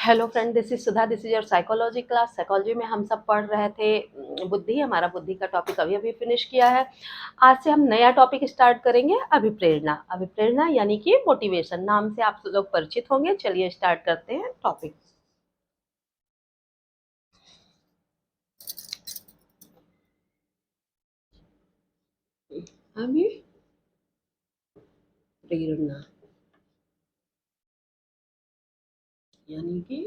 Hello friend, this is Sudha. This is your psychology class. Psychology में हम सब पढ़ रहे थे बुद्धि। हमारा बुद्धि का टॉपिक अभी अभी फिनिश किया है। आज से हम नया टॉपिक स्टार्ट करेंगे, अभिप्रेरणा। अभिप्रेरणा यानी कि मोटिवेशन। नाम से आप लोग परिचित होंगे। चलिए स्टार्ट करते हैं टॉपिक। अभिप्रेरणा यानी कि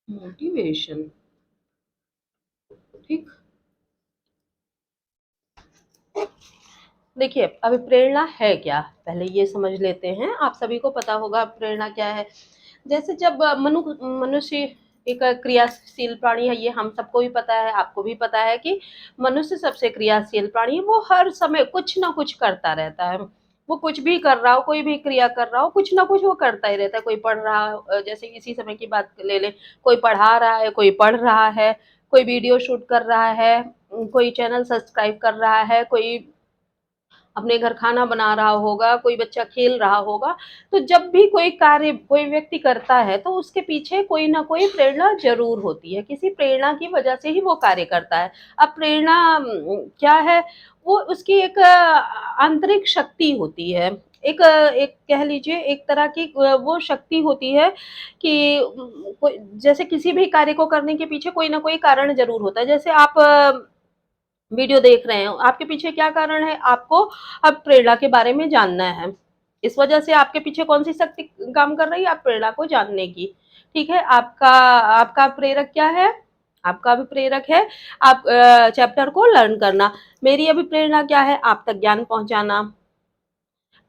मोटिवेशन। ठीक। देखिए, अभिप्रेरणा है क्या, पहले ये समझ लेते हैं। आप सभी को पता होगा प्रेरणा क्या है। जैसे जब मनुष्य एक क्रियाशील प्राणी है, ये हम सबको भी पता है, आपको भी पता है कि मनुष्य सबसे क्रियाशील प्राणी है। वो हर समय कुछ ना कुछ करता रहता है। वो कुछ भी कर रहा हो, कोई भी क्रिया कर रहा हो, कुछ ना कुछ वो करता ही रहता है। कोई पढ़ रहा जैसे इसी समय की बात ले लें, कोई पढ़ा रहा है, कोई पढ़ रहा है, कोई वीडियो शूट कर रहा है, कोई चैनल सब्सक्राइब कर रहा है, कोई अपने घर खाना बना रहा होगा, कोई बच्चा खेल रहा होगा। तो जब भी कोई कार्य कोई व्यक्ति करता है तो उसके पीछे कोई ना कोई प्रेरणा ज़रूर होती है, किसी प्रेरणा की वजह से ही वो कार्य करता है। अब प्रेरणा क्या है? वो उसकी एक आंतरिक शक्ति होती है। एक कह लीजिए एक तरह की वो शक्ति होती है कि कोई जैसे किसी भी कार्य को करने के पीछे कोई ना कोई कारण ज़रूर होता है। जैसे आप वीडियो देख रहे हो, आपके पीछे क्या कारण है? आपको अब प्रेरणा के बारे में जानना है। इस वजह से आपके पीछे कौन-सी शक्ति काम कर रही है? आप प्रेरणा को जानने की। ठीक है? आपका आपका प्रेरक क्या है? आपका अभी प्रेरक है आप चैप्टर को लर्न करना। मेरी अभी प्रेरणा क्या है? आप तक ज्ञान पहुँचाना।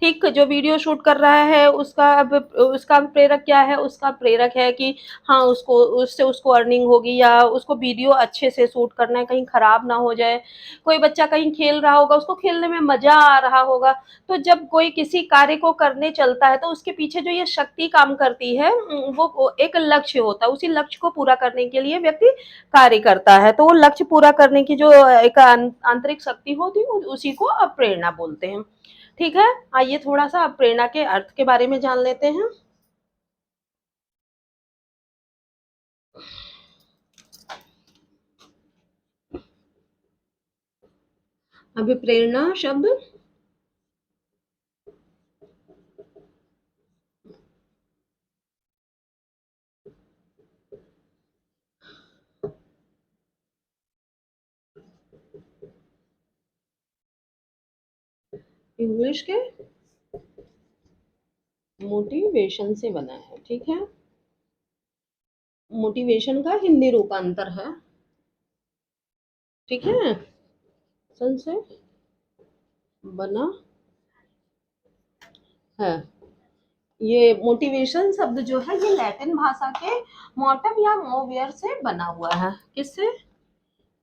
ठीक, जो वीडियो शूट कर रहा है उसका प्रेरक क्या है? उसका प्रेरक है कि हाँ, उसको उससे उसको अर्निंग होगी या उसको वीडियो अच्छे से शूट करना है, कहीं खराब ना हो जाए। कोई बच्चा कहीं खेल रहा होगा, उसको खेलने में मज़ा आ रहा होगा। तो जब कोई किसी कार्य को करने चलता है तो उसके पीछे जो ये शक्ति काम करती है वो एक लक्ष्य होता है। उसी लक्ष्य को पूरा करने के लिए व्यक्ति कार्य करता है। तो वो लक्ष्य पूरा करने की जो एक आंतरिक शक्ति होती है उसी को प्रेरणा बोलते हैं। ठीक है? आइए थोड़ा-सा अब प्रेरणा के अर्थ के बारे में जान लेते हैं। अभिप्रेरणा शब्द इंग्लिश के मोटिवेशन से बना है, ठीक है? मोटिवेशन का हिंदी रूपांतर है, ठीक है? सन से बना है। ये मोटिवेशन शब्द जो है ये लैटिन भाषा के मोटिव या मोवियर से बना हुआ है। किससे?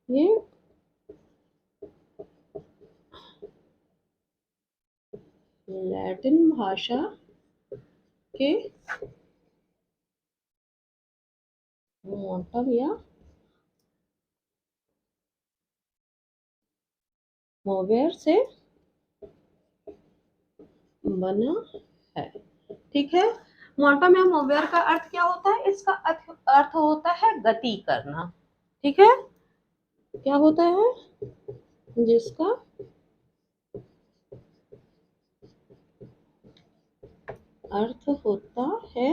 ये लैटिन भाषा के मोटिव या मोवियर से बना है। ठीक है? मोटम या मोवेयर का अर्थ क्या होता है? इसका अर्थ होता है गति करना। ठीक है? क्या होता है? जिसका अर्थ होता है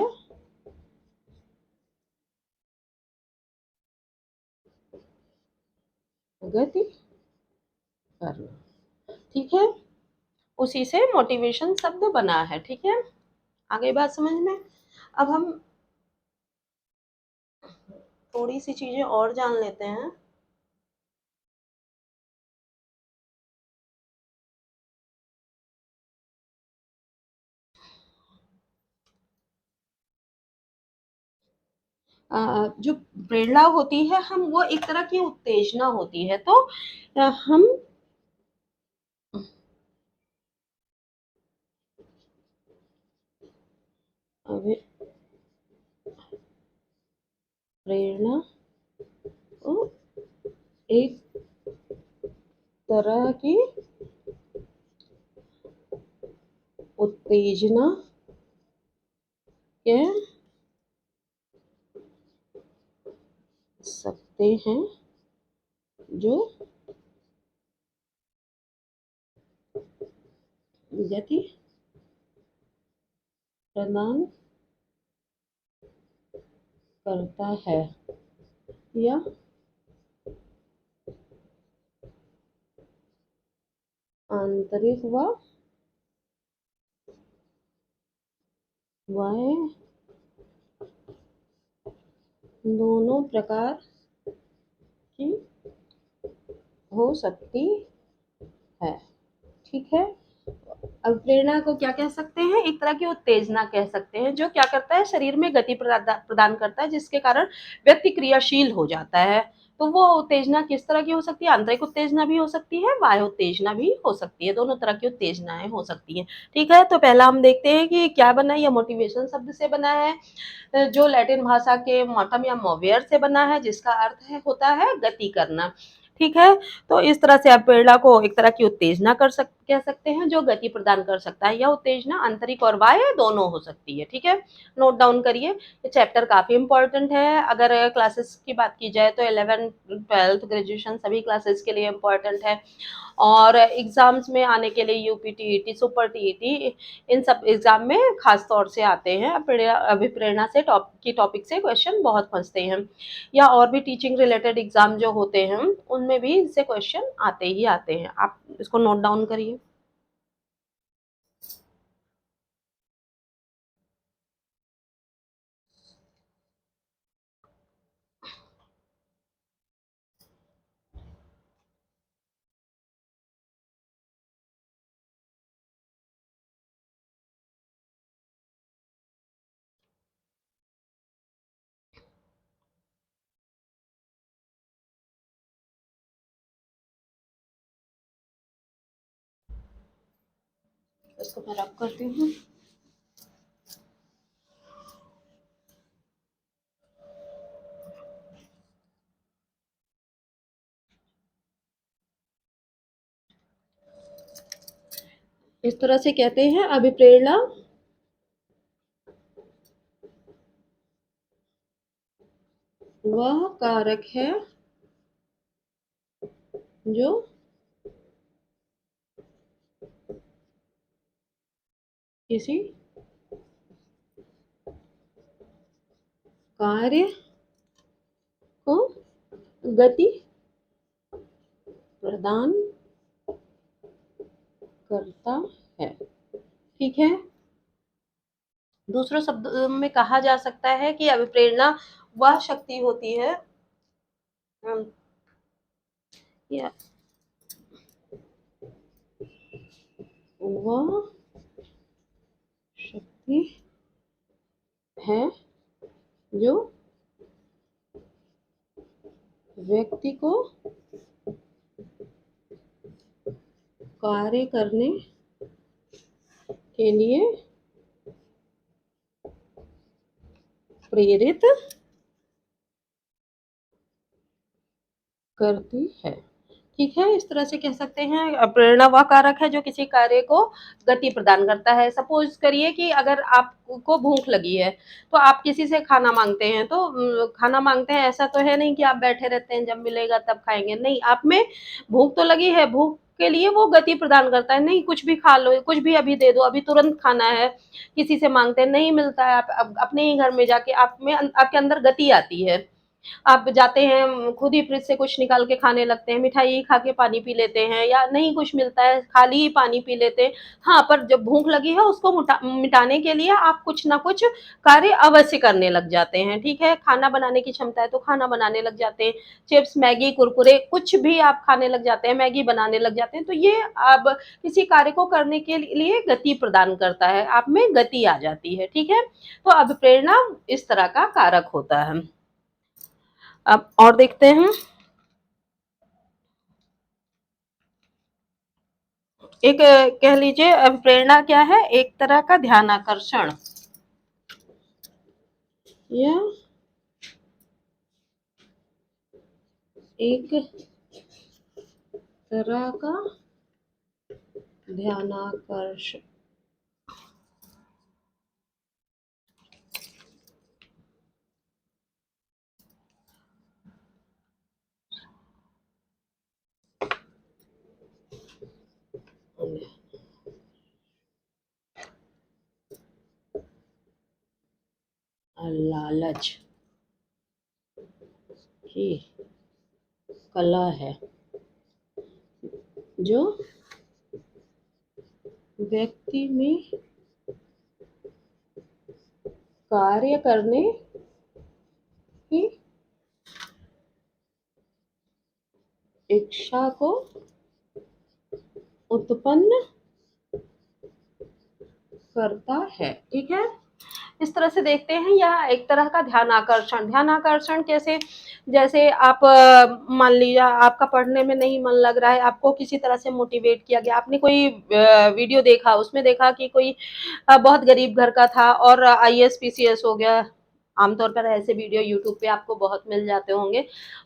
गति करना। ठीक है? उसी से मोटिवेशन शब्द बना है। ठीक है? आ गई बात समझ में? अब हम थोड़ी सी चीजें और जान लेते हैं। जो प्रेरणा होती है हम वो एक तरह की उत्तेजना होती है। तो हम प्रेरणा को एक तरह की उत्तेजना सकते हैं जो गति प्रदान करता है या आंतरिक व बाह्य दोनों प्रकार की हो सकती है। ठीक है। अब प्रेरणा को क्या कह सकते हैं? एक तरह की उत्तेजना कह सकते हैं, जो क्या करता है, शरीर में गति प्रदान करता है, जिसके कारण व्यक्ति क्रियाशील हो जाता है। तो वो उत्तेजना किस तरह की हो सकती है? आंतरिक उत्तेजना भी हो सकती है, बाह्य उत्तेजना भी हो सकती है, दोनों तरह की उत्तेजनाएं हो सकती हैं। ठीक है, तो पहला हम देखते हैं कि क्या बना है। यह मोटिवेशन शब्द से बना है, जो लैटिन भाषा के मोटम या मोवेयर से बना है, जिसका अर्थ होता है गति करना। ठीक है, तो इस तरह से आप प्रेरणा को एक तरह की उत्तेजना कह सकते हैं, जो गति प्रदान कर सकता है। यह उत्तेजना आंतरिक और बाह्य दोनों हो सकती है। ठीक है, नोट डाउन करिए। ये चैप्टर काफी इंपॉर्टेंट है। अगर क्लासेस की बात की जाए तो 11th 12th ग्रेजुएशन सभी क्लासेस के लिए इम्पोर्टेंट है, और एग्जाम्स में आने के लिए यूपी टीईटी सुपर टीईटी इन सब एग्जाम में खास तौर से आते हैं। अभिप्रेरणा से टॉपिक से क्वेश्चन बहुत फंसते हैं, या और भी टीचिंग रिलेटेड एग्जाम जो होते हैं उनमें भी इससे क्वेश्चन आते ही आते हैं। आप इसको नोट डाउन करिए। इसको मैं रब करती हूँ। इस तरह से कहते हैं, अभिप्रेरणा वह कारक है जो किसी कार्य को गति प्रदान करता है। ठीक है, दूसरे शब्द में कहा जा सकता है कि अभिप्रेरणा वह शक्ति होती है, या वह शक्ति है जो व्यक्ति को कार्य करने के लिए प्रेरित करती है। ठीक है, इस तरह से कह सकते हैं, प्रेरणा वह कारक है जो किसी कार्य को गति प्रदान करता है। सपोज करिए कि अगर आपको भूख लगी है, तो आप किसी से खाना मांगते हैं, तो खाना मांगते हैं, ऐसा तो है नहीं कि आप बैठे रहते हैं, जब मिलेगा तब खाएंगे। नहीं, आप में भूख तो लगी है, भूख के लिए वो गति प्रदान करता है। नहीं, कुछ भी खा लो, कुछ भी अभी दे दो, अभी तुरंत खाना है। किसी से मांगते हैं, नहीं मिलता है, आप अपने ही घर में जाके आपके अंदर गति आती है। आप जाते हैं, खुद ही फ्रिज से कुछ निकाल के खाने लगते हैं, मिठाई खा के पानी पी लेते हैं, या नहीं कुछ मिलता है, खाली ही पानी पी लेते हैं। हाँ, पर जब भूख लगी है, उसको मिटाने के लिए आप कुछ ना कुछ कार्य अवश्य करने लग जाते हैं। ठीक है, खाना बनाने की क्षमता है तो खाना बनाने लग जाते हैं। चिप्स, मैगी, कुरकुरे कुछ भी आप खाने लग जाते हैं, मैगी बनाने लग जाते हैं। तो ये अब किसी कार्य को करने के लिए गति प्रदान करता है, आप में गति आ जाती है। ठीक है, तो अब प्रेरणा इस तरह का कारक होता है। अब और देखते हैं, एक कह लीजिए, अब प्रेरणा क्या है? एक तरह का ध्यान आकर्षण, या एक तरह का ध्यानाकर्षण लालच की कला है जो व्यक्ति में कार्य करने की इच्छा को उत्पन्न करता है। ठीक है, इस तरह से देखते हैं यह एक तरह का ध्यान आकर्षण कैसे, जैसे आप मान लीजिए आपका पढ़ने में नहीं मन लग रहा है, आपको किसी तरह से मोटिवेट किया गया, आपने कोई वीडियो देखा, उसमें देखा कि कोई बहुत गरीब घर का था और आईएएस पीसीएस हो गया। आमतौर पर ऐसे वीडियो यूट्यूब पे आपको बहुत मिल जाते होंगे।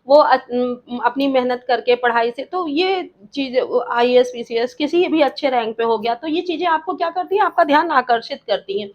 वो अपनी मेहनत करके पढ़ाई से, तो ये चीज़ आईएएस पीसीएस किसी भी अच्छे रैंक पे हो गया, तो ये चीज़ें आपको क्या करती है, आपका ध्यान आकर्षित करती हैं।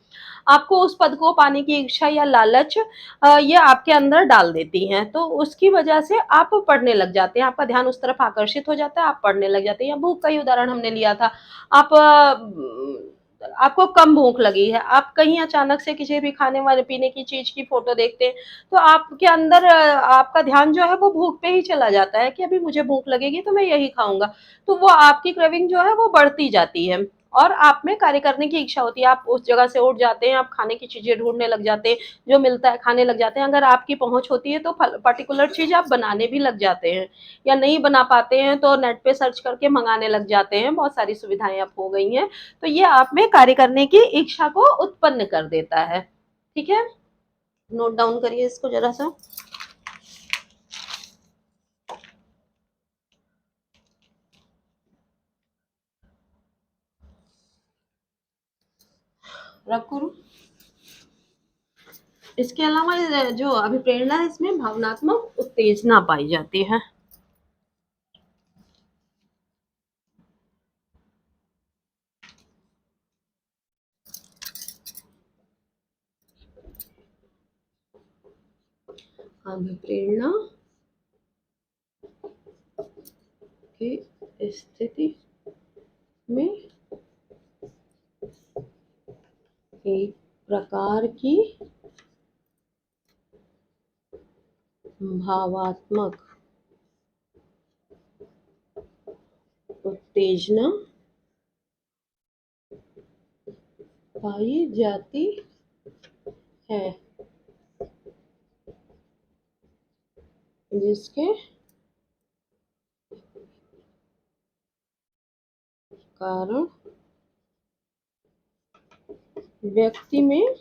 आपको उस पद को पाने की इच्छा या लालच ये आपके अंदर डाल देती हैं, तो उसकी वजह से आप पढ़ने लग जाते हैं, आपका ध्यान उस तरफ आकर्षित हो जाता है, आप पढ़ने लग जाते हैं। या भूख का ही उदाहरण हमने लिया था, आप आपको कम भूख लगी है, आप कहीं अचानक से किसी भी खाने वाले पीने की चीज़ की फ़ोटो देखते हैं, तो आपके अंदर आपका ध्यान जो है वो भूख पे ही चला जाता है कि अभी मुझे भूख लगेगी तो मैं यही खाऊँगा। तो वो आपकी क्रेविंग जो है वो बढ़ती जाती है और आप में कार्य करने की इच्छा होती है। आप उस जगह से उठ जाते हैं, आप खाने की चीज़ें ढूँढने लग जाते हैं, जो मिलता है खाने लग जाते हैं। अगर आपकी पहुँच होती है तो पर्टिकुलर चीज़ आप बनाने भी लग जाते हैं, या नहीं बना पाते हैं तो नेट पे सर्च करके मँगाने लग जाते हैं। बहुत सारी सुविधाएँ अब हो गई हैं, तो ये आप में कार्य करने की इच्छा को उत्पन्न कर देता है। ठीक है? नोट डाउन करिए इसको ज़रा-सा। रखो। इसके अलावा जो अभिप्रेरणा है, इसमें भावनात्मक उत्तेजना पाई जाती है। अभिप्रेरणा की स्थिति में एक प्रकार की भावात्मक उत्तेजना पाई जाती है, जिसके कारण व्यक्ति में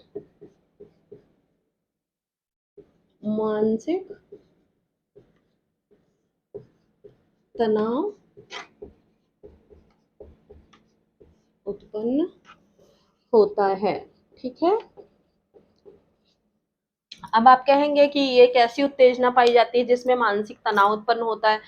मानसिक तनाव उत्पन्न होता है। ठीक है? अब आप कहेंगे कि ये कैसी उत्तेजना पाई जाती है जिसमें मानसिक तनाव उत्पन्न होता है।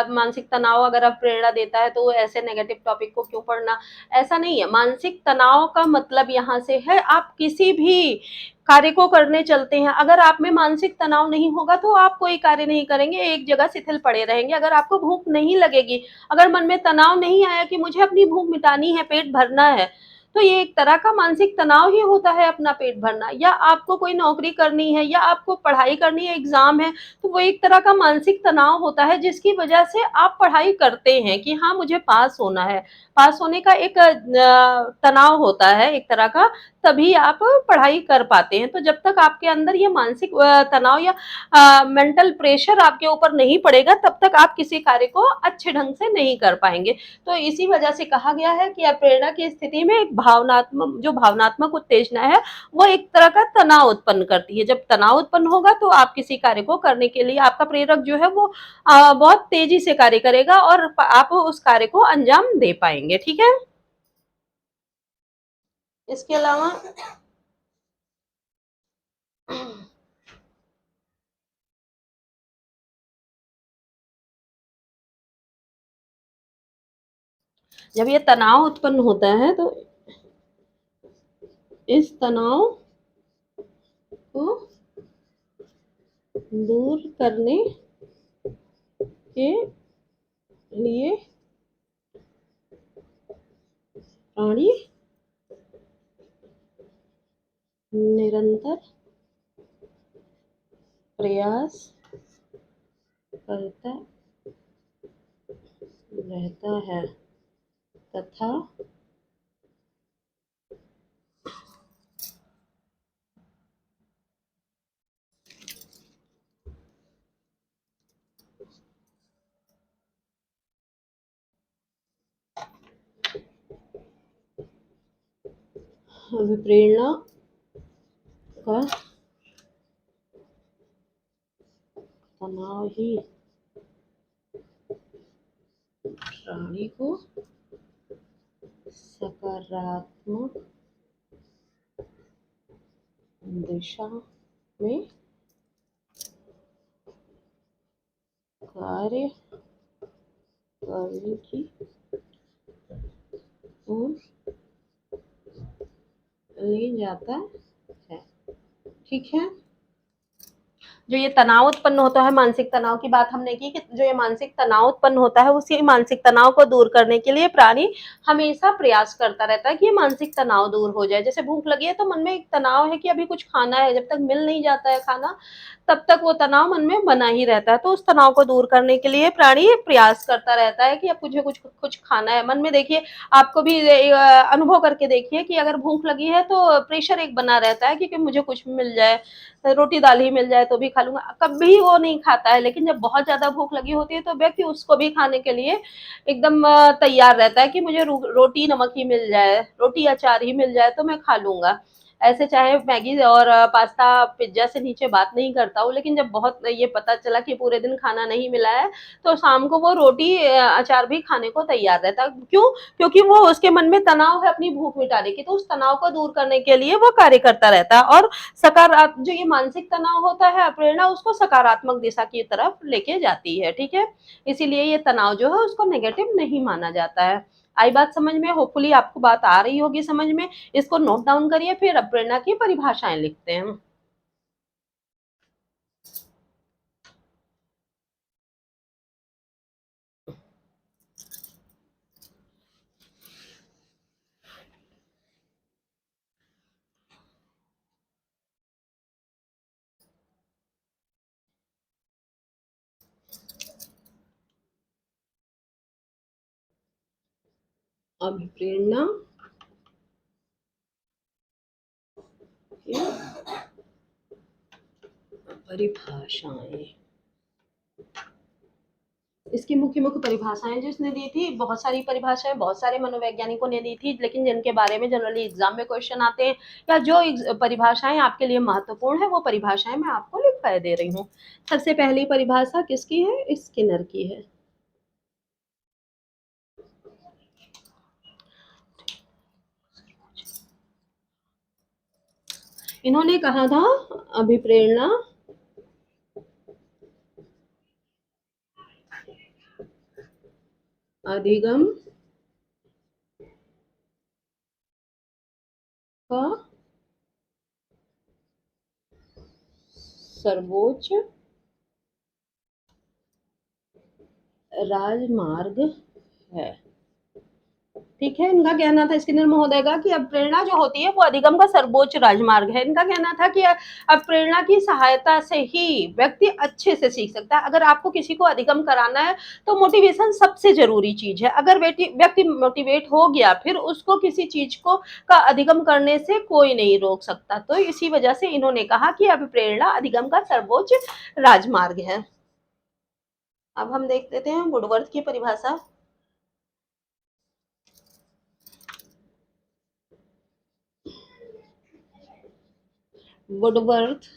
मानसिक तनाव अगर अब प्रेरणा देता है तो ऐसे नेगेटिव टॉपिक को क्यों पढ़ना? ऐसा नहीं है, मानसिक तनाव का मतलब यहाँ से है आप किसी भी कार्य को करने चलते हैं, अगर आप में मानसिक तनाव नहीं होगा तो आप कोई कार्य नहीं करेंगे, एक जगह शिथिल पड़े रहेंगे। अगर आपको भूख नहीं लगेगी, अगर मन में तनाव नहीं आया कि मुझे अपनी भूख मिटानी है, पेट भरना है, तो ये एक तरह का मानसिक तनाव ही होता है अपना पेट भरना। या आपको कोई नौकरी करनी है या आपको पढ़ाई करनी है, एग्ज़ाम है, तो वो एक तरह का मानसिक तनाव होता है जिसकी वजह से आप पढ़ाई करते हैं कि हाँ, मुझे पास होना है। पास होने का एक तनाव होता है एक तरह का, तभी आप पढ़ाई कर पाते हैं। तो जब तक आपके अंदर ये मानसिक तनाव या मेंटल प्रेशर आपके ऊपर नहीं पड़ेगा, तब तक आप किसी कार्य को अच्छे ढंग से नहीं कर पाएँगे। तो इसी वजह से कहा गया है कि अप्रेरणा की स्थिति में एक भावनात्मक उत्तेजना है, वो एक तरह का तनाव उत्पन्न करती है। जब तनाव उत्पन्न होगा तो आप किसी कार्य को करने के लिए आपका प्रेरक जो है वो बहुत तेजी से कार्य करेगा और आप उस कार्य को अंजाम दे पाएंगे। ठीक है? इसके अलावा जब ये तनाव उत्पन्न होता है तो इस तनाव को दूर करने के लिए प्राणी निरंतर प्रयास करता रहता है तथा अभिप्रेरणा का तनाव ही प्राणी को सकारात्मक दिशा में कार्य करने की ओर ले जाता है। ठीक है, जो ये तनाव उत्पन्न होता है, मानसिक तनाव की बात हमने की कि जो ये मानसिक तनाव उत्पन्न होता है, उसी मानसिक तनाव को दूर करने के लिए प्राणी हमेशा प्रयास करता रहता है कि ये मानसिक तनाव दूर हो जाए। जैसे भूख लगी है तो मन में एक तनाव है कि अभी कुछ खाना है, जब तक मिल नहीं जाता है खाना तब तक वो तनाव मन में बना ही रहता है। तो उस तनाव को दूर करने के लिए प्राणी प्रयास करता रहता है कि अब मुझे कुछ कुछ खाना है। मन में देखिए, आपको भी अनुभव करके देखिए कि अगर भूख लगी है तो प्रेशर एक बना रहता है कि मुझे कुछ मिल जाए, रोटी दाल ही मिल जाए तो भी खा लूँगा, कभी वो नहीं खाता है। लेकिन जब बहुत ज़्यादा भूख लगी होती है तो व्यक्ति उसको भी खाने के लिए एकदम तैयार रहता है कि मुझे रोटी नमक ही मिल जाए, रोटी अचार ही मिल जाए तो मैं खा लूँगा। ऐसे चाहे मैगी और पास्ता, पिज़्ज़ा से नीचे बात नहीं करता हूँ, लेकिन जब बहुत ये पता चला कि पूरे दिन खाना नहीं मिला है, तो शाम को वो रोटी अचार भी खाने को तैयार रहता है। क्यों? क्योंकि वो उसके मन में तनाव है अपनी भूख मिटाने की, तो उस तनाव को दूर करने के लिए वो कार्य करता रहता है। और जो ये मानसिक तनाव होता है, प्रेरणा उसको सकारात्मक दिशा की तरफ लेके जाती है। ठीक है, इसीलिए ये तनाव जो है उसको नेगेटिव नहीं माना जाता है। आई बात समझ में? होपफुली आपको बात आ रही होगी समझ में। इसको नोट डाउन करिए, फिर अब प्रेरणा की परिभाषाएं लिखते हैं। अभिप्रेरणा की परिभाषाएं, इसकी मुख्य मुख्य परिभाषाएं जो इसने दी थी, बहुत सारी परिभाषाएं बहुत सारे मनोवैज्ञानिकों ने दी थी, लेकिन जिनके बारे में जनरली एग्जाम में क्वेश्चन आते हैं या जो परिभाषाएं आपके लिए महत्वपूर्ण है वो परिभाषाएं मैं आपको लिख कर दे रही हूँ। सबसे पहली परिभाषा किसकी है? स्किनर की है। इन्होंने कहा था अभिप्रेरणा अधिगम का सर्वोच्च राजमार्ग है। ठीक है, इनका कहना था स्किनर महोदय का कि अब प्रेरणा जो होती है वो अधिगम का सर्वोच्च राजमार्ग है। इनका कहना था कि अब प्रेरणा की सहायता से ही व्यक्ति अच्छे से सीख सकता है। अगर आपको किसी को अधिगम कराना है तो मोटिवेशन सबसे जरूरी चीज है। अगर व्यक्ति मोटिवेट हो गया फिर उसको किसी चीज को का अधिगम करने से कोई नहीं रोक सकता। तो इसी वजह से इन्होंने कहा कि अब प्रेरणा अधिगम का सर्वोच्च राजमार्ग है। अब हम देख लेते हैं वुडवर्थ की परिभाषा। वुडवर्थ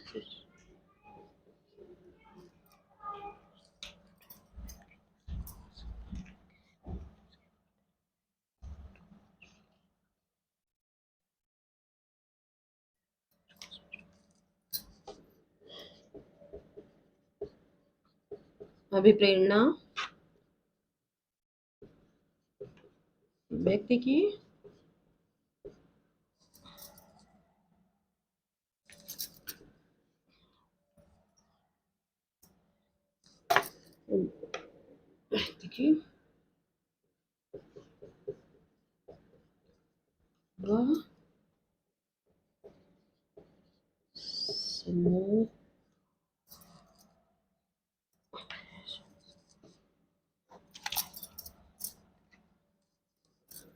अभिप्रेरणा व्यक्ति की व्यक्ति की वह समूह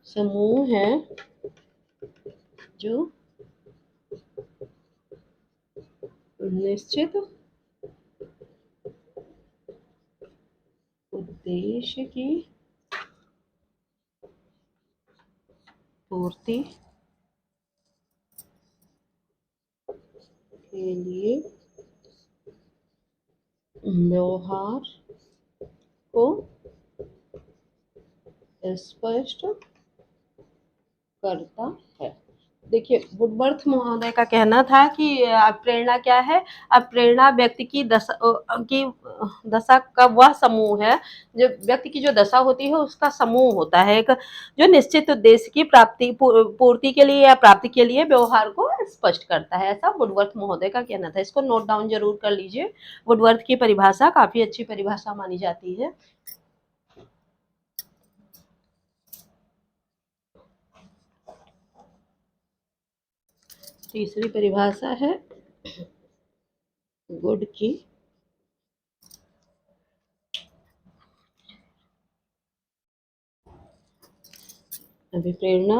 समूह है जो निश्चित उद्देश्य की पूर्ति के लिए व्यवहार को स्पष्ट करता है। देखिए, वुडवर्थ महोदय का कहना था कि प्रेरणा क्या है? अब प्रेरणा व्यक्ति की दशा का वह समूह है, जो व्यक्ति की जो दशा होती है उसका समूह होता है एक, जो निश्चित उद्देश्य की पूर्ति के लिए या प्राप्ति के लिए व्यवहार को स्पष्ट करता है। ऐसा वुडवर्थ महोदय का कहना था। इसको नोट डाउन जरूर कर लीजिए। वुडवर्थ की परिभाषा काफी अच्छी परिभाषा मानी जाती है। तीसरी परिभाषा है गुड की। अभिप्रेरणा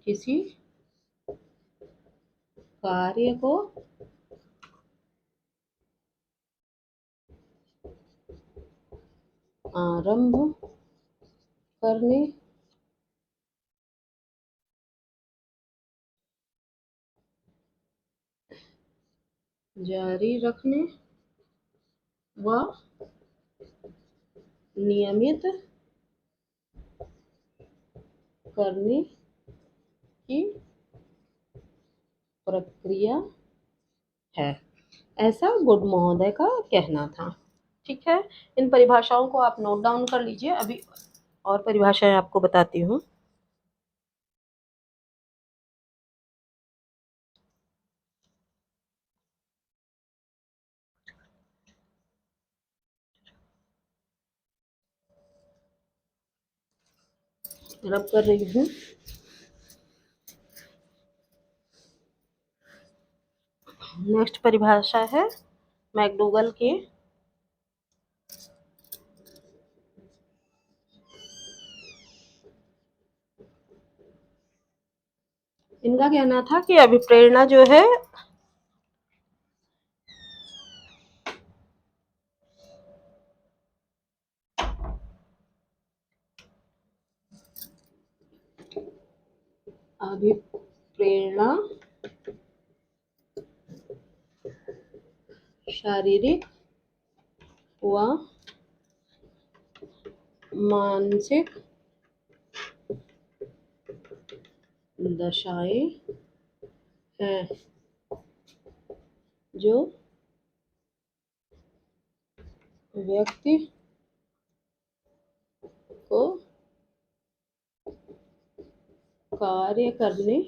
किसी कार्य को आरंभ करने, जारी रखने व नियमित करने की प्रक्रिया है। ऐसा गुड महोदय का कहना था। ठीक है, इन परिभाषाओं को आप नोट डाउन कर लीजिए। अभी और परिभाषाएं आपको बताती हूँ। रब कर रही हूँ। नेक्स्ट परिभाषा है मैकडूगल की। इनका कहना था कि अभिप्रेरणा जो है अभिप्रेरणा शारीरिक व मानसिक दशाएं हैं जो व्यक्ति को कार्य करने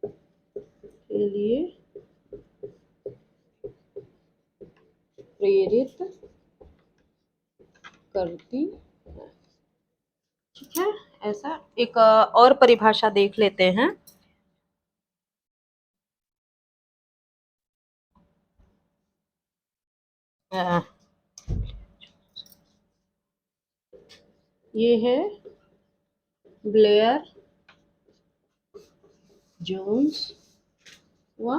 के लिए प्रेरित करती है। ठीक है, ऐसा एक और परिभाषा देख लेते हैं। अ, ये है ब्लेयर, जोन्स व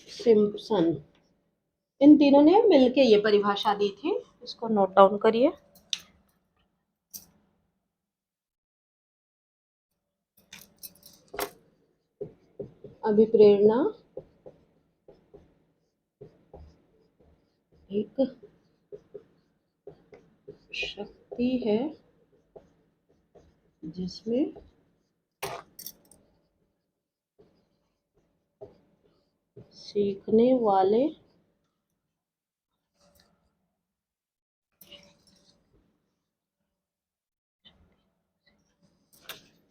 सिम्पसन। इन तीनों ने मिलके ये परिभाषा दी थी। इसको नोट डाउन करिए। अभिप्रेरणा एक शक्ति है जिसमें सीखने वाले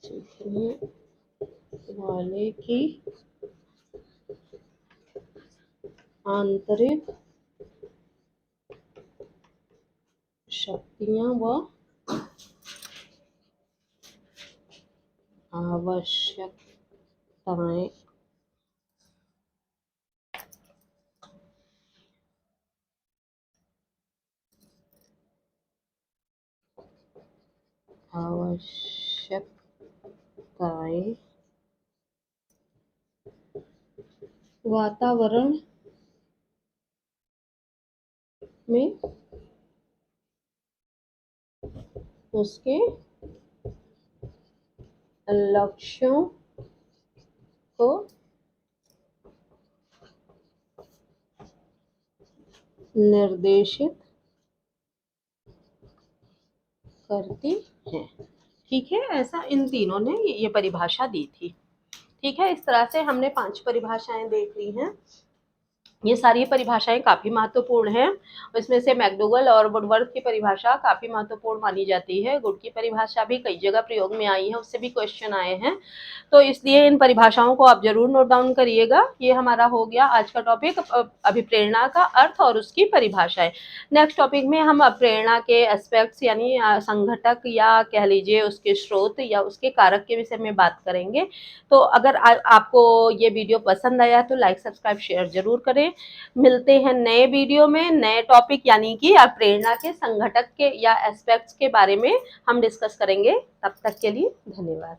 सीखने वाले की आंतरिक शक्तियाँ व आवश्यकताएं वातावरण में उसके लक्ष्यों को निर्देशित करती हैं। ठीक है, ऐसा इन तीनों ने ये परिभाषा दी थी। ठीक है, इस तरह से हमने 5 परिभाषाएं देख ली हैं। ये सारी परिभाषाएं काफ़ी महत्वपूर्ण हैं। इसमें से मैकडोगल और वुडवर्थ की परिभाषा काफ़ी महत्वपूर्ण मानी जाती है। गुड की परिभाषा भी कई जगह प्रयोग में आई है, उससे भी क्वेश्चन आए हैं, तो इसलिए इन परिभाषाओं को आप जरूर नोट डाउन करिएगा। ये हमारा हो गया आज का टॉपिक, अभिप्रेरणा का अर्थ और उसकी परिभाषाएं। नेक्स्ट टॉपिक में हम प्रेरणा के एस्पेक्ट्स यानी संघटक या कह लीजिए उसके स्रोत या उसके कारक के विषय में बात करेंगे। तो अगर आपको ये वीडियो पसंद आया तो लाइक सब्सक्राइब शेयर जरूर करें। मिलते हैं नए वीडियो में नए टॉपिक यानी कि प्रेरणा के संघटक के या एस्पेक्ट्स के बारे में हम डिस्कस करेंगे। तब तक के लिए धन्यवाद।